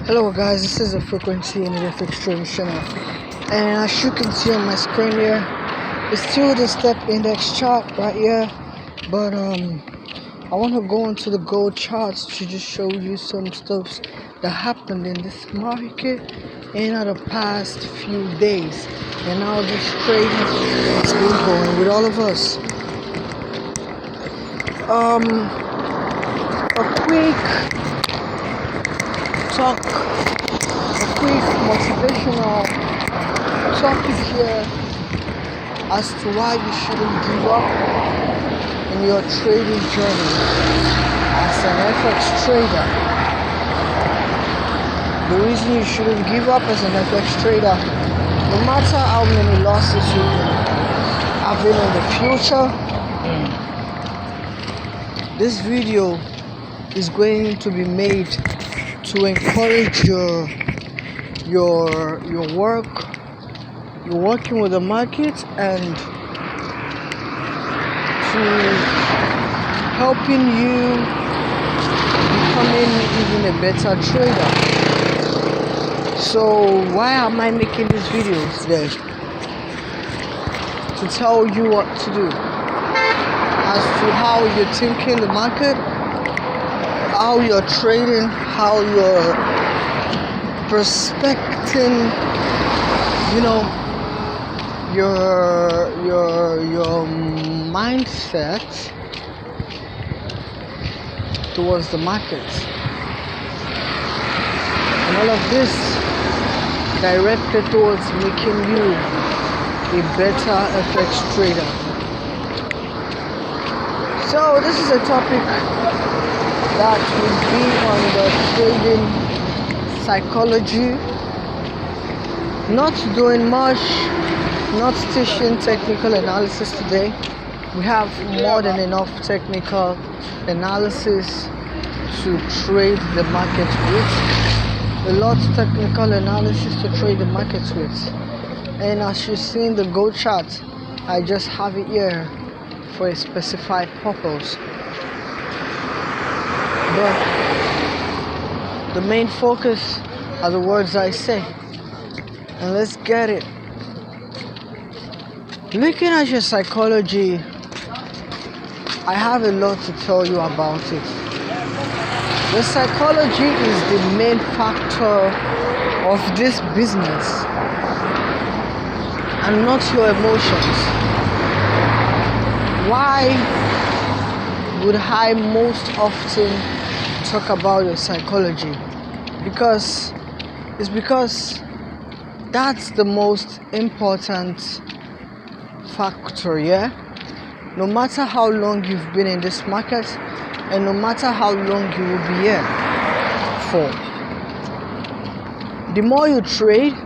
Hello guys, this is a frequency and FX trading channel, and as you can see on my screen here, it's still the step index chart right here, but I want to go into the gold charts to just show you some stuff that happened in this market in the past few days and how this trading has been going with all of us. A quick motivational topic here as to why you shouldn't give up in your trading journey as an FX trader. The reason you shouldn't give up as an FX trader, no matter how many losses you have in the future, this video is going to be made to encourage your work. You're working with the market and to helping you becoming even a better trader. So why am I making this video today? To tell you what to do as to how you're thinking the market, how you're trading, how you're prospecting, your mindset towards the market, and all of this directed towards making you a better FX trader. So this is a topic that will be on the trading psychology. Not doing much, not teaching technical analysis today. We have more than enough technical analysis to trade the market with. A lot of technical analysis to trade the market with. And as you see in the gold chart, I just have it here for a specified purpose. But the main focus are the words I say. And let's get it. Looking at your psychology, I have a lot to tell you about it. The psychology is the main factor of this business and not your emotions. Why would I most often talk about your psychology? Because that's the most important factor, yeah? No matter how long you've been in this market and no matter how long you will be here for. The more you trade,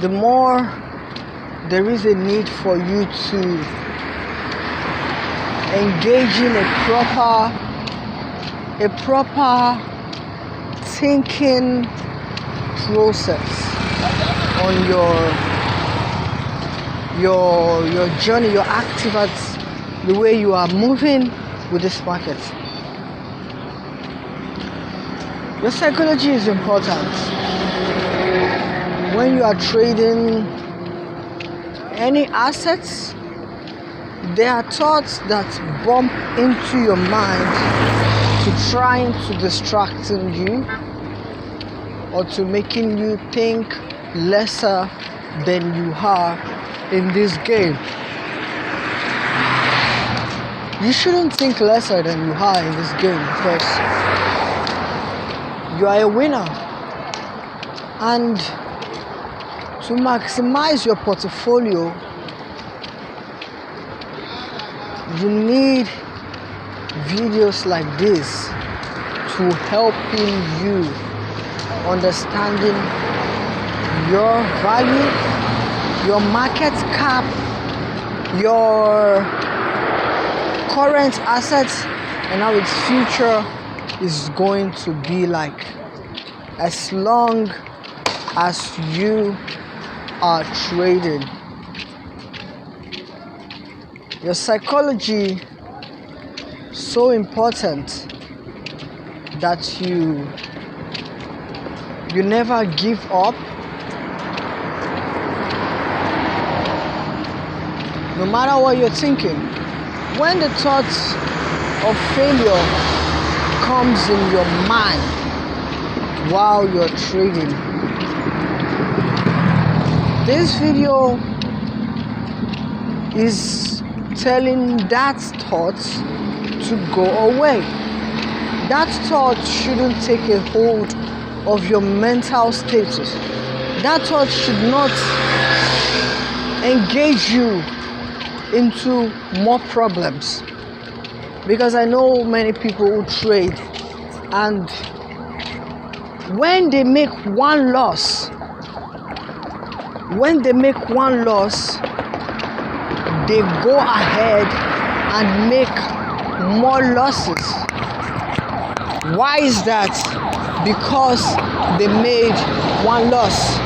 the more there is a need for you to engage in a proper thinking process on your journey, your activities, the way you are moving with this market. Your psychology is important. When you are trading any assets, there are thoughts that bump into your mind to trying to distracting you or to making you think lesser than you are in this game. You shouldn't think lesser than you are in this game because you are a winner. And to maximize your portfolio, you need videos like this to helping you understanding your value, your market cap, your current assets, and how its future is going to be like as long as you are trading. Your psychology so important that you never give up, no matter what you're thinking. When the thought of failure comes in your mind while you're trading, this video is telling that thought to go away. That thought shouldn't take a hold of your mental status. That thought should not engage you into more problems. Because I know many people who trade, and when they make one loss, they go ahead and make more losses. Why is that? Because they made one loss.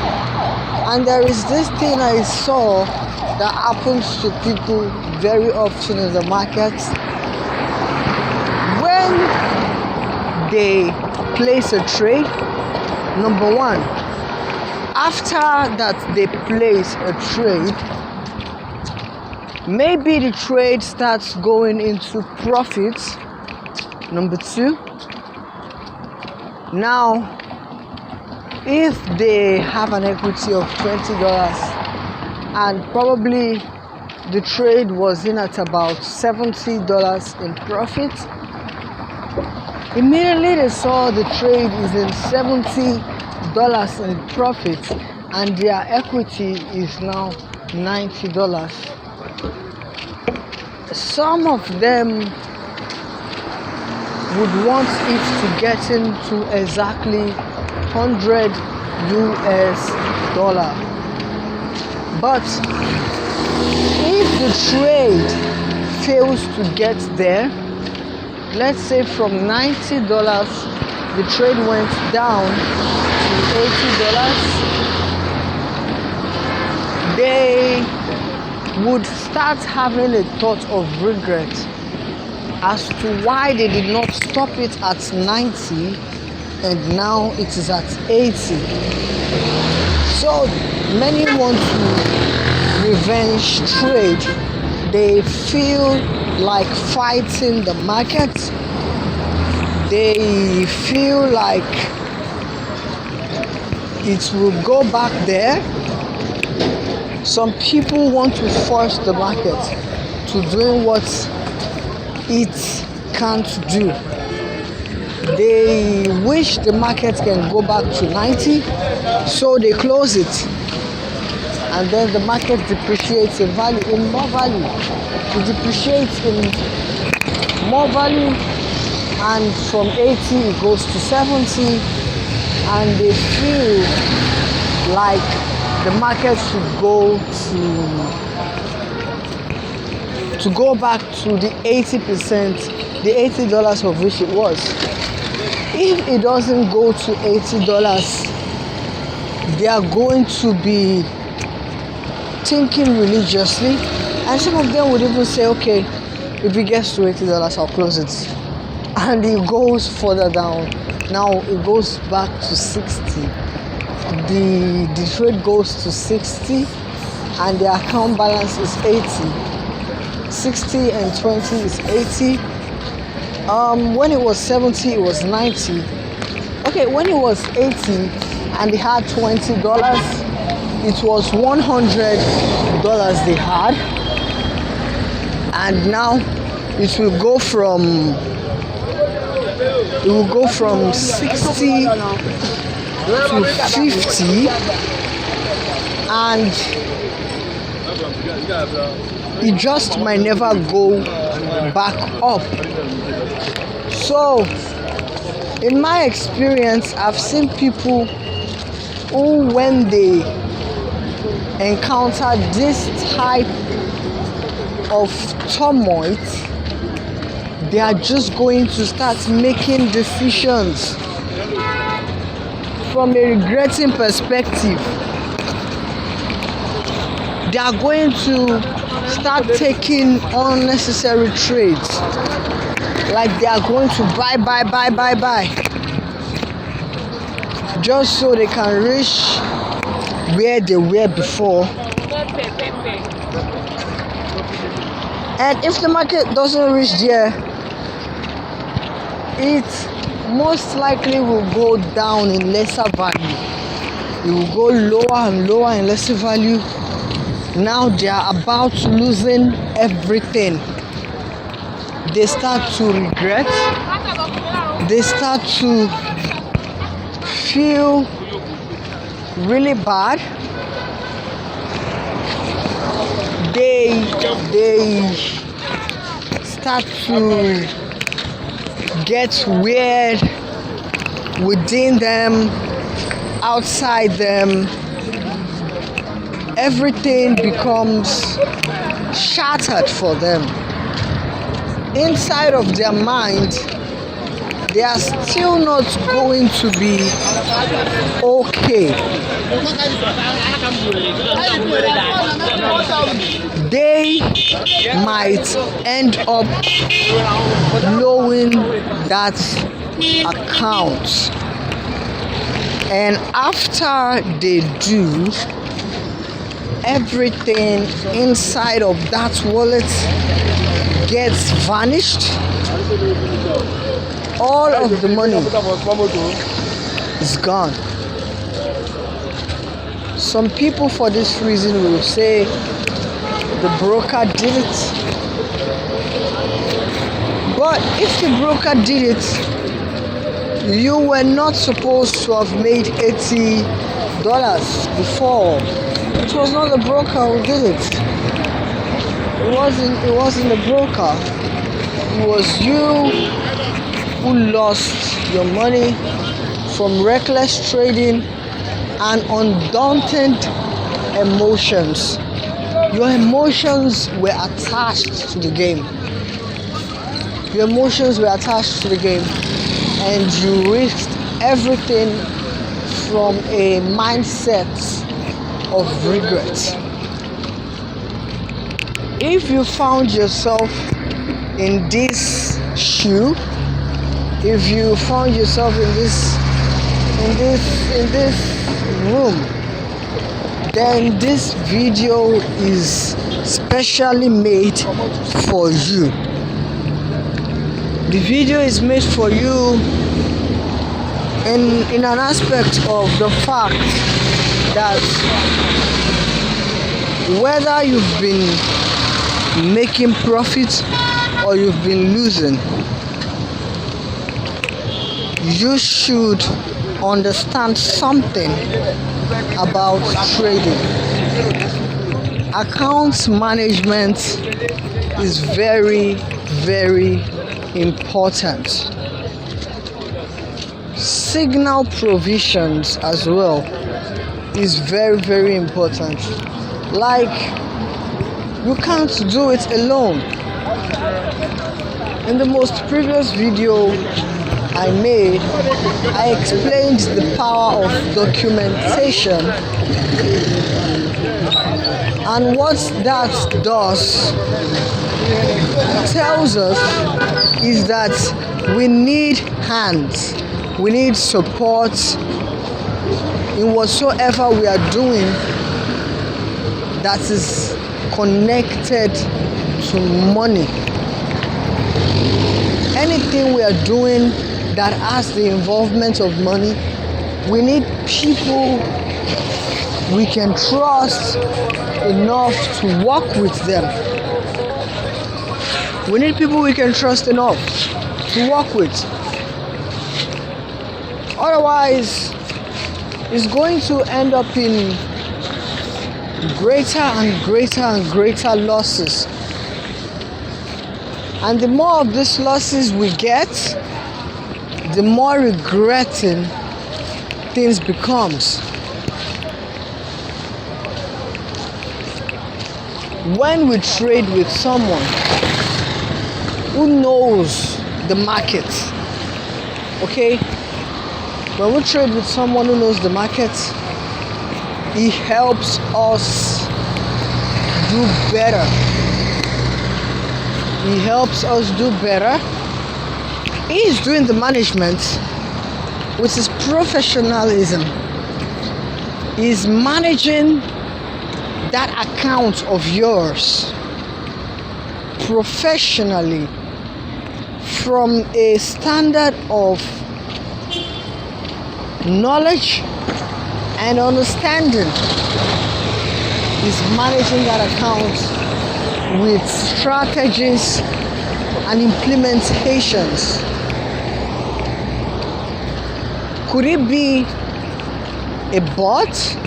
And there is this thing I saw that happens to people very often in the markets. When they place a trade, number one, after that they place a trade, maybe the trade starts going into profits. Number two, now if they have an equity of $20 and probably the trade was in at about $70 in profit, immediately they saw the trade is in $70 in profit and their equity is now $90. Some of them would want it to get into exactly $100. But if the trade fails to get there, let's say from $90, the trade went down to $80, they would start having a thought of regret as to why they did not stop it at 90 and now it is at 80. So many want to revenge trade. They feel like fighting the market. They feel like it will go back there. Some people want to force the market to doing what it can't do. They wish the market can go back to 90, so they close it, and then the market depreciates in more value. It depreciates in more value, and from 80 it goes to 70, and they feel like the market should go back to the 80%, the $80 of which it was. If it doesn't go to $80, they are going to be thinking religiously, and some of them would even say, okay, if it gets to $80, I'll close it. And it goes further down. Now it goes back to 60. The trade goes to 60 and the account balance is 80. 60 and 20 is 80. When it was 70, it was 90. Okay, when it was 80 and they had $20, it was $100 they had, and now it will go from 60 to 50, and it just might never go back up. So in my experience, I've seen people who, when they encounter this type of turmoil, they are just going to start making decisions from a regretting perspective. They are going to start taking unnecessary trades. like they are going to buy, just so they can reach where they were before. And if the market doesn't reach there, it most likely will go down in lesser value. It will go lower and lower in lesser value. Now they are about losing everything. They start to regret. They start to feel really bad. They start to get weird within them, outside them. Everything becomes shattered for them. Inside of their mind, they are still not going to be okay. They might end up blowing that account, and after they do, everything inside of that wallet gets vanished. All of the money is gone. Some people, for this reason, will say the broker did it. But if the broker did it, you were not supposed to have made $80 before. It was not the broker who did it. It wasn't the broker. It was you who lost your money from reckless trading and undaunted emotions. Your emotions were attached to the game. Your emotions were attached to the game, and you risked everything from a mindset of regret. If you found yourself in this shoe, if you found yourself in this room, then this video is specially made for you. The video is made for you in an aspect of the fact that whether you've been making profits or you've been losing, you should understand something about trading. Accounts management is very, very important. Signal provisions as well is very, very important. Like, you can't do it alone. In the most previous video I made, I explained the power of documentation, and what that does tells us is that we need hands, we need support in whatsoever we are doing that is connected to money. Anything we are doing that has the involvement of money, we need people we can trust enough to work with them. We need people we can trust enough to work with. Otherwise, it's going to end up in greater and greater and greater losses. And the more of these losses we get, the more regretting things becomes. When we trade with someone who knows the market, okay? When we trade with someone who knows the market, he helps us do better. He helps us do better He is doing the management with his professionalism. He's managing that account of yours professionally from a standard of knowledge and understanding. He's managing that account with strategies and implementations. Could it be a bot?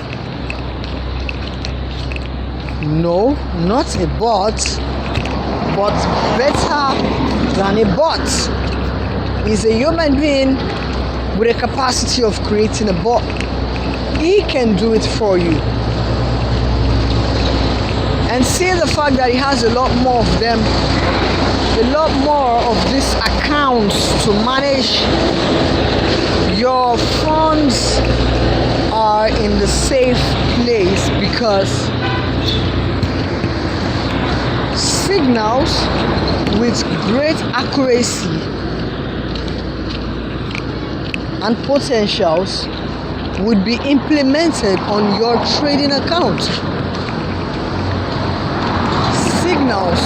No, not a bot, but better than a bot. He's a human being with a capacity of creating a bot. He can do it for you. And see the fact that he has a lot more of them, a lot more of these accounts to manage. Your funds are in the safe place because signals with great accuracy and potentials would be implemented on your trading account. Signals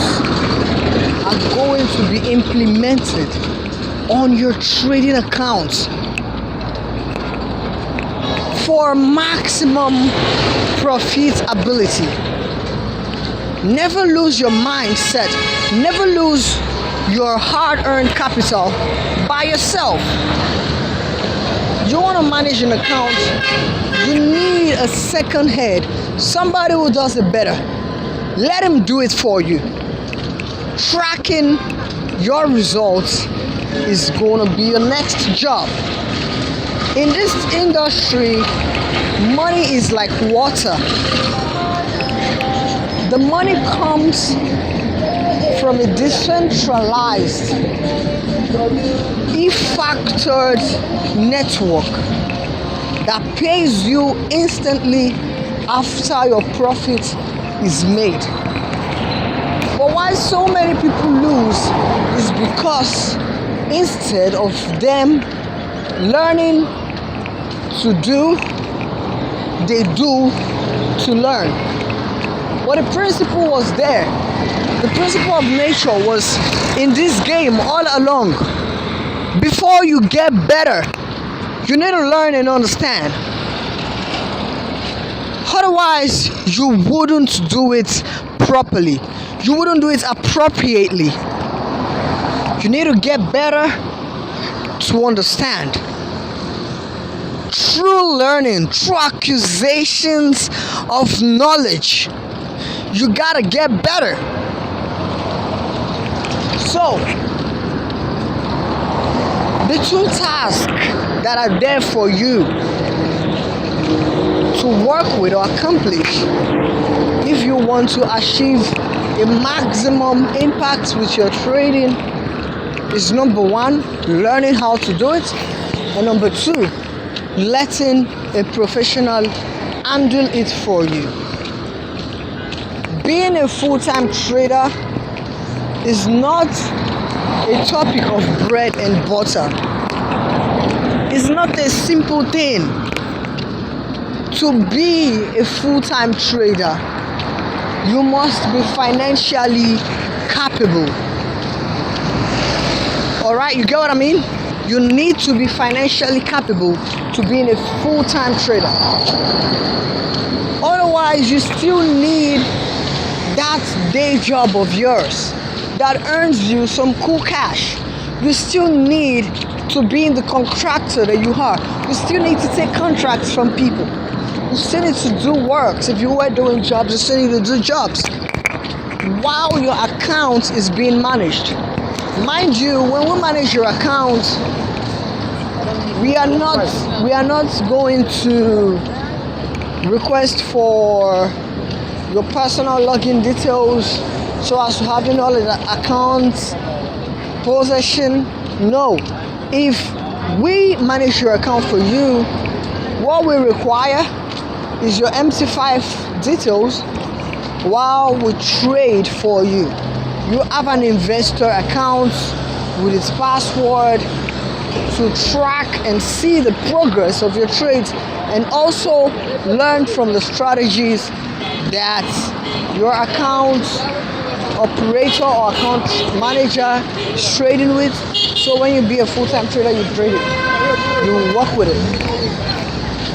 are going to be implemented on your trading account for maximum profitability. Never lose your mindset. Never lose your hard-earned capital by yourself. You want to manage an account, you need a second head, somebody who does it better. Let him do it for you. Tracking your results is going to be your next job. In this industry, money is like water. The money comes from a decentralized, e-factored network that pays you instantly after your profit is made. But why so many people lose is because instead of them learning to do, they do to learn. But the principle was there. The principle of nature was in this game all along. Before you get better, you need to learn and understand. Otherwise, you wouldn't do it properly. You wouldn't do it appropriately. You need to get better to understand. True learning, true acquisitions of knowledge. You gotta get better. So, the two tasks that are there for you to work with or accomplish if you want to achieve a maximum impact with your trading is number one, learning how to do it, and number two, letting a professional handle it for you. Being a full-time trader is not a topic of bread and butter. It's not a simple thing. To be a full-time trader, you must be financially capable. Alright, you get what I mean? You need to be financially capable to be a full-time trader. Otherwise, you still need that day job of yours that earns you some cool cash. You still need to be in the contractor that you are. You still need to take contracts from people. You still need to do works. If you were doing jobs, you still need to do jobs while your account is being managed. Mind you, when we manage your account, we are not going to request for your personal login details so as to having all of the accounts possession. No. If we manage your account for you, what we require is your MT5 details while we trade for you. You have an investor account, with its password to track and see the progress of your trades, and also learn from the strategies that your account operator or account manager is trading with. So when you be a full-time trader, you trade it, you work with it.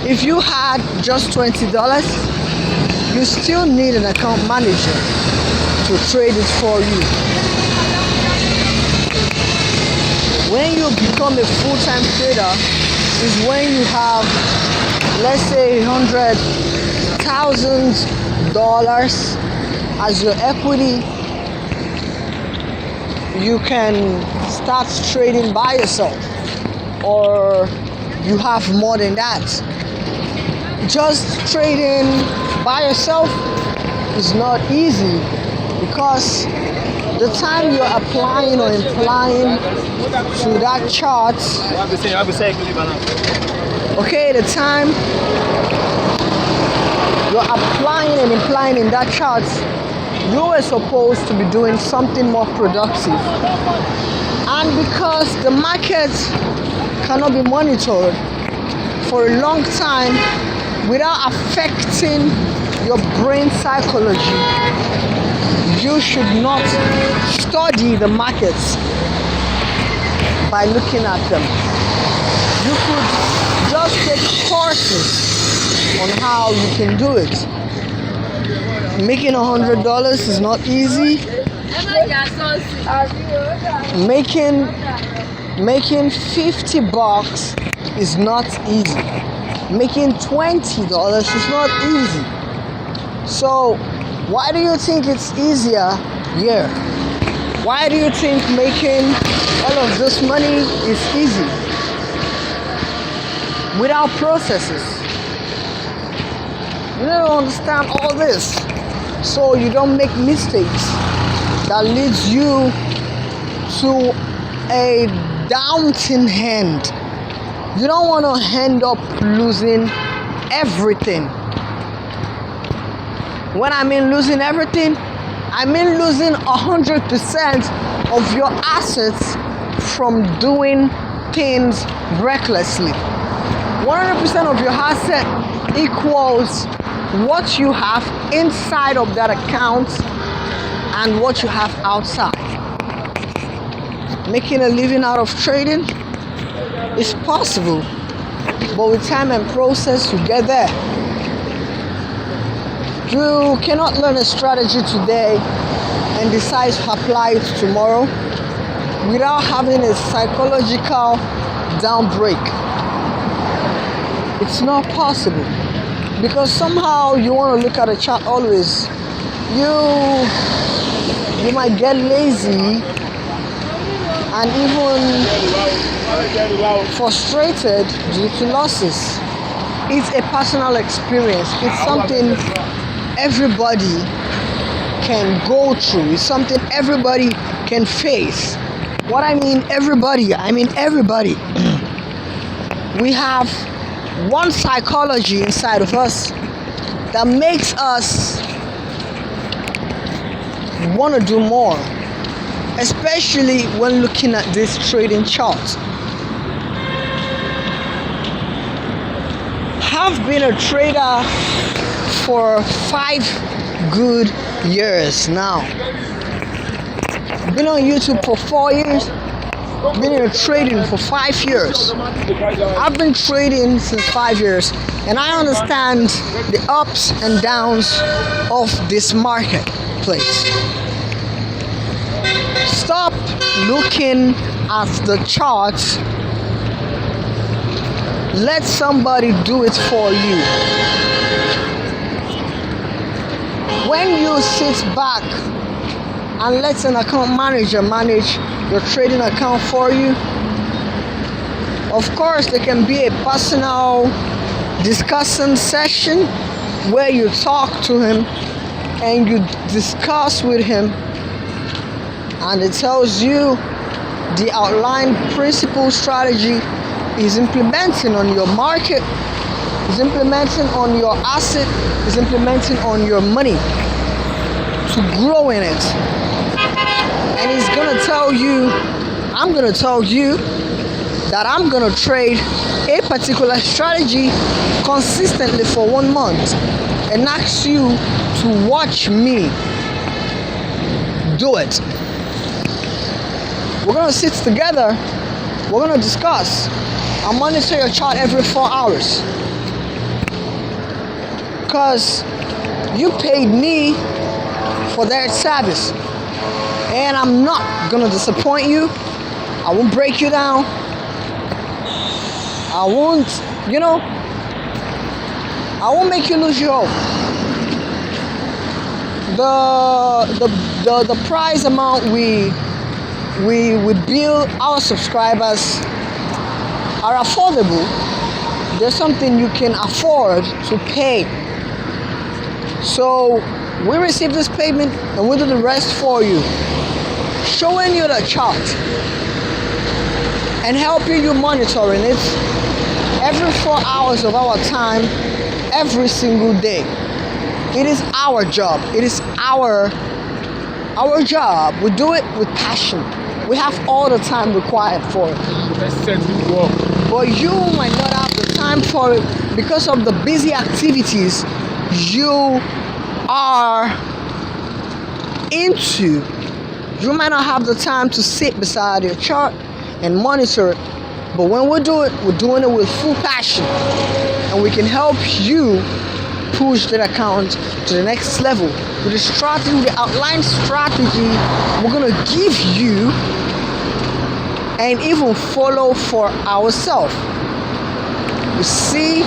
If you had just $20, you still need an account manager to trade it for you. When you become a full-time trader is when you have, let's say, $100,000 as your equity. You can start trading by yourself, or you have more than that. Just trading by yourself is not easy, because the time you're applying or implying to that chart, okay, the time you're applying and implying in that chart, you were supposed to be doing something more productive. And because the market cannot be monitored for a long time without affecting your brain psychology, you should not study the markets by looking at them. You could just take courses on how you can do it. Making $100 is not easy. Making $50 is not easy. Making $20 is not easy. So why do you think it's easier here? Why do you think making all of this money is easy without processes? You don't understand all this, so you don't make mistakes that leads you to a daunting end. You don't want to end up losing everything. When I mean losing everything, I mean losing 100% of your assets from doing things recklessly. 100% of your asset equals what you have inside of that account and what you have outside. Making a living out of trading is possible, but with time and process you get there. You cannot learn a strategy today and decide to apply it tomorrow without having a psychological downbreak. It's not possible, because somehow you want to look at a chart always. You might get lazy and even frustrated due to losses. It's a personal experience. It's something everybody can go through. It's something everybody can face. What I mean everybody, I mean everybody. We have one psychology inside of us that makes us want to do more, especially when looking at this trading chart. I've been a trader for 5 good years now. Been on YouTube for 4 years. Been in trading for 5 years. I've been trading since 5 years, and I understand the ups and downs of this marketplace. Stop looking at the charts. Let somebody do it for you. When you sit back and let an account manager manage your trading account for you, of course there can be a personal discussion session where you talk to him and you discuss with him, and it tells you the outlined principle strategy is implementing on your market, is implementing on your asset, is implementing on your money to grow in it. And he's gonna tell you I'm gonna tell you that I'm gonna trade a particular strategy consistently for 1 month and ask you to watch me do it. We're gonna sit together, we're gonna discuss. I'll monitor your chart every 4 hours. Because you paid me for that service. And I'm not gonna disappoint you. I won't break you down. I won't, I won't make you lose your hope. The price amount we bill our subscribers are affordable. There's something you can afford to pay. So we receive this payment and we'll do the rest for you, showing you the chart and helping you monitoring it every 4 hours of our time, every single day. It is our job. It is our job. We do it with passion. We have all the time required for it. But you might not have the time for it because of the busy activities you are into. You might not have the time to sit beside your chart and monitor it. But when we do it, we're doing it with full passion. And we can help you push that account to the next level. With the strategy, the outline strategy we're gonna give you and even follow for ourselves. You see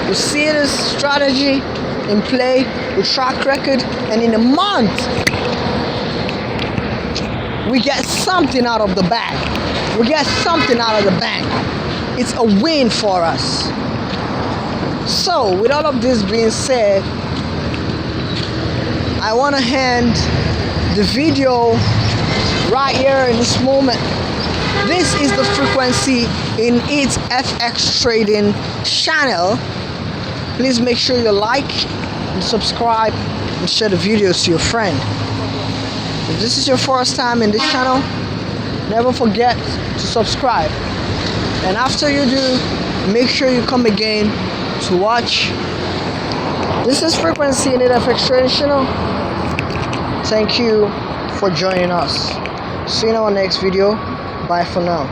this strategy in play with track record, and in a month we get something out of the bag. We get something out of the bank. It's a win for us. So with all of this being said, I want to hand the video right here in this moment. This is the frequency in its FX trading channel. Please make sure you like and subscribe and share the videos to your friend. If this is your first time in this channel, never forget to subscribe. And after you do, make sure you come again to watch. This is frequency in its FX trading channel. Thank you for joining us. See you in our next video. Bye for now.